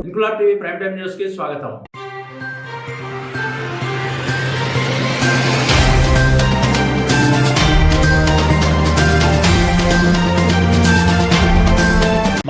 Inquilab TV prime time news కి స్వాగతం.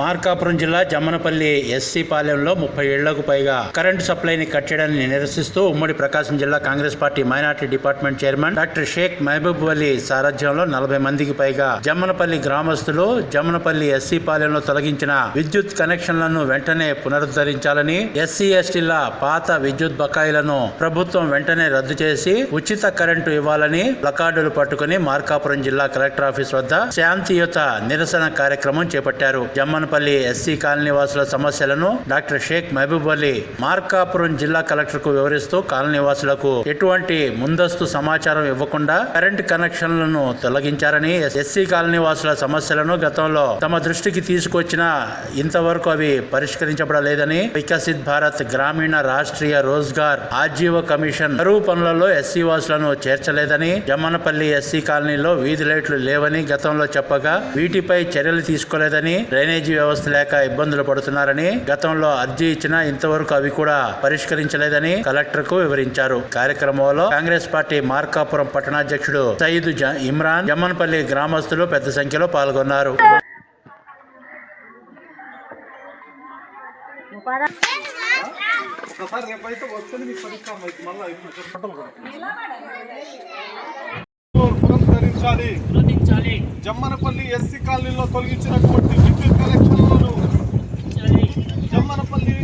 మార్కాపురం జిల్లా జమ్మనపల్లి ఎస్సీ పాలెంలో 30 ఏళ్లకు పైగా కరెంటు సప్లైని కట్ చేయడాన్ని నిరసిస్తూ ఉమ్మడి ప్రకాశం జిల్లా Congress party minority department chairman doctor Shaikh Mahaboob Ali సారథ్యంలో 40 మందికి పైగా జమ్మనపల్లి గ్రామస్తులు జమ్మనపల్లి ఎస్సీ పాలెంలో తొలగించిన విద్యుత్ కనెక్షన్లను వెంటనే పునరుద్ధరించాలని, ఎస్సీ ఎస్టీల పాత విద్యుత్ బకాయిలను ప్రభుత్వం వెంటనే రద్దు చేసి ఉచిత కరెంటు ఇవ్వాలని ప్లకార్డులు పట్టుకుని మార్కాపురం జిల్లా కలెక్టర్ ఆఫీస్ వద్ద శాంతియుత నిరసన కార్యక్రమం చేపట్టారు. జమ్మనపల్లి ఎస్సీ కాలనీ వాసుల సమస్యలను డాక్టర్ షేక్ మహబూబ్ అలీ మార్కాపురం జిల్లా కలెక్టర్ కు వివరిస్తూ కాలనీ వాసులకు ఎటువంటి ముందస్తు సమాచారం ఇవ్వకుండా కరెంట్ కనెక్షన్లను తొలగించారని, ఎస్సీ కాలనీ వాసుల సమస్యలను గతంలో తమ దృష్టికి తీసుకొచ్చినా ఇంతవరకు అవి పరిష్కరించబడలేదని, వికసిత్ భారత్ గ్రామీణ రాష్ట్రీయ రోజ్గార్ ఆజీవ కమిషన్ కరువు పనులలో ఎస్సీ వాసులను చేర్చలేదని, జమ్మనపల్లి ఎస్సీ కాలనీలో వీధి లైట్లు లేవని గతంలో చెప్పగా వీటిపై చర్యలు తీసుకోలేదని, డ్రైనేజీ వ్యవస్థ లేక ఇబ్బందులు పడుతున్నారని, గతంలో అర్జీ ఇచ్చినా ఇంతవరకు అవి కూడా పరిష్కరించలేదని కలెక్టర్ కు వివరించారు. కార్యక్రమంలో కాంగ్రెస్ పార్టీ మార్కాపురం పట్టణాధ్యక్షుడు సయీద్ ఇమ్రాన్, జమ్మనపల్లి గ్రామస్తులు పెద్ద సంఖ్యలో పాల్గొన్నారు. జమ్మనపల్లి ఎస్సీ కాలనీలో తొలగించినటువంటి విద్యుత్ కనెక్షన్లను జమ్మనపల్లి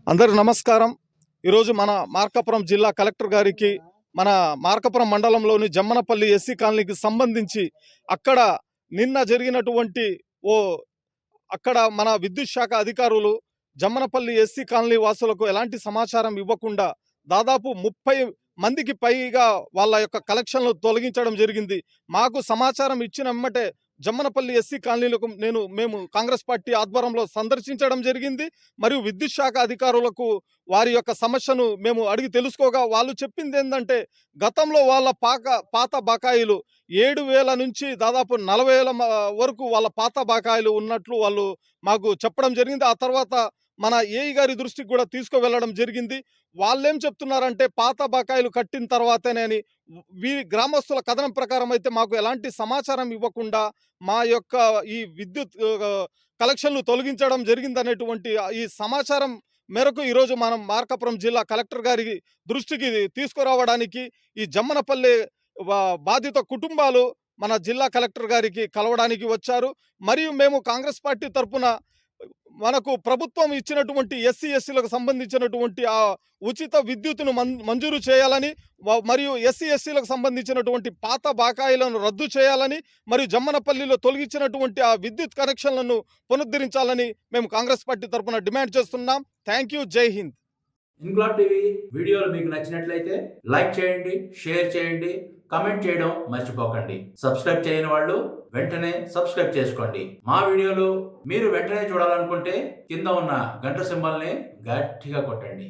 అందరికి నమస్కారం. ఈరోజు మన మార్కాపురం జిల్లా కలెక్టర్ గారికి మన మార్కాపురం మండలంలోని జమ్మనపల్లి ఎస్సీ కాలనీకి సంబంధించి అక్కడ నిన్న జరిగినటువంటి అక్కడ మన విద్యుత్ శాఖ అధికారులు జమ్మనపల్లి ఎస్సీ కాలనీ వాసులకు ఎలాంటి సమాచారం ఇవ్వకుండా దాదాపు 30 మందికి పైగా వాళ్ళ యొక్క కలెక్షన్లు తొలగించడం జరిగింది. మాకు సమాచారం ఇచ్చిన వెంబటే జమ్మనపల్లి ఎస్సీ కాలనీలకు మేము కాంగ్రెస్ పార్టీ ఆధ్వర్యంలో సందర్శించడం జరిగింది. మరియు విద్యుత్ శాఖ అధికారులకు వారి యొక్క సమస్యను మేము అడిగి తెలుసుకోగా వాళ్ళు చెప్పింది ఏంటంటే, గతంలో వాళ్ళ పాత బకాయిలు 7,000 నుంచి దాదాపు 40,000 వరకు వాళ్ళ పాత బకాయిలు ఉన్నట్లు వాళ్ళు మాకు చెప్పడం జరిగింది. ఆ తర్వాత మన ఏఈ గారి దృష్టికి కూడా తీసుకువెళ్ళడం జరిగింది. వాళ్ళేం చెప్తున్నారంటే పాత బకాయిలు కట్టిన తర్వాతనే వీరి గ్రామస్తుల కథనం ప్రకారం అయితే మాకు ఎలాంటి సమాచారం ఇవ్వకుండా మా యొక్క ఈ విద్యుత్ కలెక్షన్లు తొలగించడం జరిగిందనేటువంటి ఈ సమాచారం మేరకు ఈరోజు మనం మార్కాపురం జిల్లా కలెక్టర్ గారి దృష్టికి తీసుకురావడానికి ఈ జమ్మనపల్లి బాధిత కుటుంబాలు మన జిల్లా కలెక్టర్ గారికి కలవడానికి వచ్చారు. మరియు మేము కాంగ్రెస్ పార్టీ తరఫున మనకు ప్రభుత్వం ఇచ్చినటువంటి ఎస్సీ ఎస్టీలకు సంబంధించినటువంటి ఆ ఉచిత విద్యుత్తును మంజూరు చేయాలని, మరియు ఎస్సీ ఎస్టీలకు సంబంధించినటువంటి పాత బకాయిలను రద్దు చేయాలని, మరియు జమ్మనపల్లిలో తొలగించినటువంటి ఆ విద్యుత్ కనెక్షన్లను పునరుద్ధరించాలని మేము కాంగ్రెస్ పార్టీ తరఫున డిమాండ్ చేస్తున్నాం. Thank you. జై హింద్. ఇంక్లాబ్ టీవీ వీడియోలు మీకు నచ్చినట్లయితే లైక్ చేయండి, షేర్ చేయండి, కామెంట్ చేయడం మర్చిపోకండి. సబ్స్క్రైబ్ చేయని వాళ్ళు వెంటనే సబ్స్క్రైబ్ చేసుకోండి. మా వీడియోలు మీరు వెంటనే చూడాలనుకుంటే కింద ఉన్న గంట సింబల్ని గట్టిగా కొట్టండి.